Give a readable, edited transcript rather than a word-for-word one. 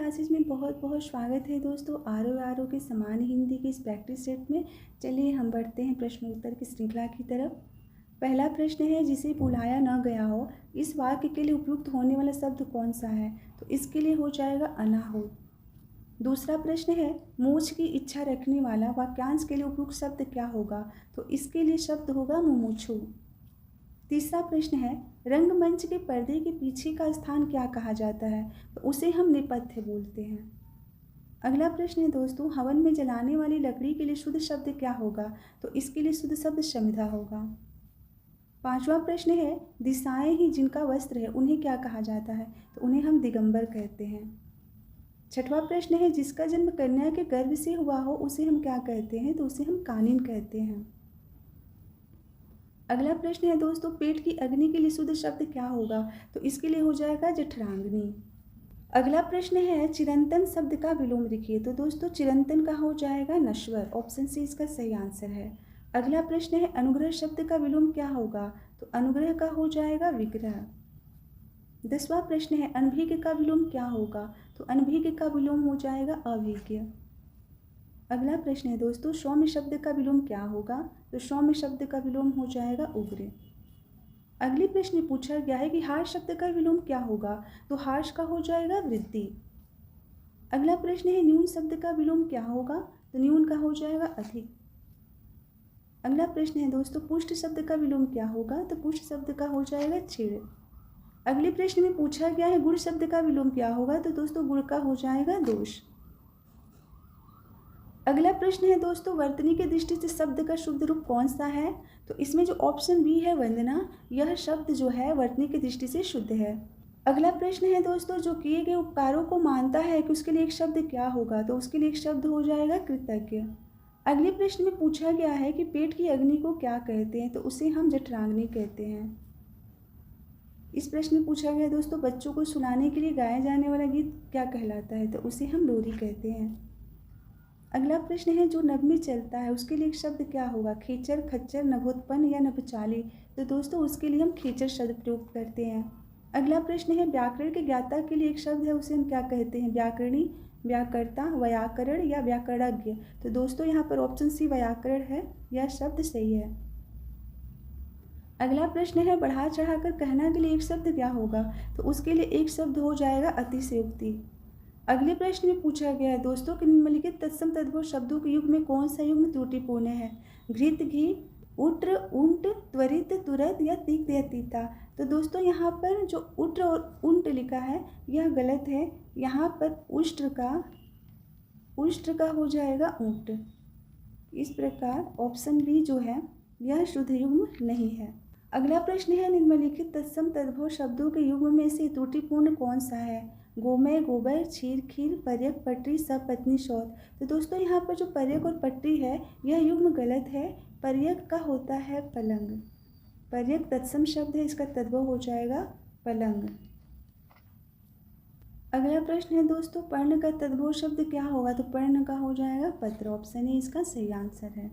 Classes में बहुत बहुत स्वागत है दोस्तों। आर के सामान्य हिंदी के इस प्रैक्टिस सेट में चलिए हम बढ़ते हैं प्रश्नोत्तर की श्रृंखला की तरफ। पहला प्रश्न है, जिसे बुलाया न गया हो, इस वाक्य के लिए उपयुक्त होने वाला शब्द कौन सा है? तो इसके लिए हो जाएगा अनाहूत। दूसरा प्रश्न है, मोक्ष की इच्छा रखने वाला वाक्यांश के लिए उपयुक्त शब्द क्या होगा? तो इसके लिए शब्द होगा मुमुक्षु। तीसरा प्रश्न है, रंगमंच के पर्दे के पीछे का स्थान क्या कहा जाता है? तो उसे हम नेपथ्य बोलते हैं। अगला प्रश्न है दोस्तों, हवन में जलाने वाली लकड़ी के लिए शुद्ध शब्द क्या होगा? तो इसके लिए शुद्ध शब्द शमिधा होगा। पांचवा प्रश्न है, दिशाएं ही जिनका वस्त्र है उन्हें क्या कहा जाता है? तो उन्हें हम दिगंबर कहते हैं। छठवां प्रश्न है, जिसका जन्म कन्या के गर्भ से हुआ हो उसे हम क्या कहते हैं? तो उसे हम कानिन कहते हैं। अगला प्रश्न है दोस्तों, पेट की अग्नि के लिए शुद्ध शब्द क्या होगा? तो इसके लिए हो जाएगा जठराग्नि। अगला प्रश्न है, चिरंतन शब्द का विलोम लिखिए। तो दोस्तों चिरंतन का हो जाएगा नश्वर। ऑप्शन सी इसका सही आंसर है। अगला प्रश्न है, अनुग्रह शब्द का विलोम क्या होगा? तो अनुग्रह का हो जाएगा विग्रह। 10वां प्रश्न है, अनभिज्ञ का विलोम क्या होगा? तो अनभिज्ञ का विलोम हो जाएगा अभिज्ञ। अगला प्रश्न है दोस्तों, सौम्य शब्द का विलोम क्या होगा? तो सौम्य शब्द का विलोम हो जाएगा उग्र। अगले प्रश्न में पूछा गया है कि हार्ष शब्द का विलोम क्या होगा? तो हार्ष का हो जाएगा वृद्धि। अगला प्रश्न है, न्यून शब्द का विलोम क्या होगा? तो न्यून का हो जाएगा अधिक। अगला प्रश्न है दोस्तों, पुष्ट शब्द का विलोम क्या होगा? तो पुष्ट शब्द का हो जाएगा छिड़। अगले प्रश्न में पूछा गया है गुण शब्द का विलोम क्या होगा? तो दोस्तों गुण का हो जाएगा दोष। अगला प्रश्न है दोस्तों, वर्तनी की दृष्टि से शब्द का शुद्ध रूप कौन सा है? तो इसमें जो ऑप्शन बी है वंदना, यह शब्द जो है वर्तनी की दृष्टि से शुद्ध है। अगला प्रश्न है दोस्तों, जो किए गए उपकारों को मानता है कि उसके लिए एक शब्द क्या होगा? तो उसके लिए एक शब्द हो जाएगा कृतज्ञ। अगले प्रश्न में पूछा गया है कि पेट की अग्नि को क्या कहते हैं? तो उसे हम जठराग्नि कहते हैं। इस प्रश्न में पूछा गया है दोस्तों, बच्चों को सुनाने के लिए गाया जाने वाला गीत क्या कहलाता है? तो उसे हम लोरी कहते हैं। अगला प्रश्न है, जो नभ में चलता है उसके लिए एक शब्द क्या होगा? खेचर, खच्चर, नभोत्पन्न या नभचाली? तो दोस्तों उसके लिए हम खेचर शब्द प्रयोग करते हैं। अगला प्रश्न है, व्याकरण के ज्ञाता के लिए एक शब्द है, उसे हम क्या कहते हैं? व्याकरणी, व्याकर्ता, व्याकरण या व्याकरणज्ञ? तो दोस्तों यहाँ पर ऑप्शन सी व्याकरण है, यह शब्द सही है। अगला प्रश्न है, बढ़ा चढ़ाकर कहना के लिए एक शब्द क्या होगा? तो उसके लिए एक शब्द हो जाएगा अतिशयोक्ति। अगले प्रश्न में पूछा गया है दोस्तों कि निम्नलिखित तत्सम तद्भव शब्दों के युग में कौन सा युग्म त्रुटिपूर्ण है? घृत, घी, उट्र, उंट, त्वरित, तुरंत या तिक्त या तीता? तो दोस्तों यहाँ पर जो उट्र और उंट लिखा है यह गलत है। यहाँ पर उष्ट्र का हो जाएगा ऊंट। इस प्रकार ऑप्शन बी जो है यह शुद्ध युग्म नहीं है। अगला प्रश्न है, निम्नलिखित तत्सम तद्भव शब्दों के युग्म में से त्रुटिपूर्ण कौन सा है? गोमय, गोबर, क्षीर, खीर, पर्यक, पटरी, सपत्नी, शौच? तो दोस्तों यहाँ पर जो पर्यक और पटरी है यह युग्म गलत है। पर्यक का होता है पलंग। पर्यक तत्सम शब्द है, इसका तद्भव हो जाएगा पलंग। अगला प्रश्न है दोस्तों, पर्ण का तद्भव शब्द क्या होगा? तो पर्ण का हो जाएगा पत्र। ऑप्शन ए इसका सही आंसर है।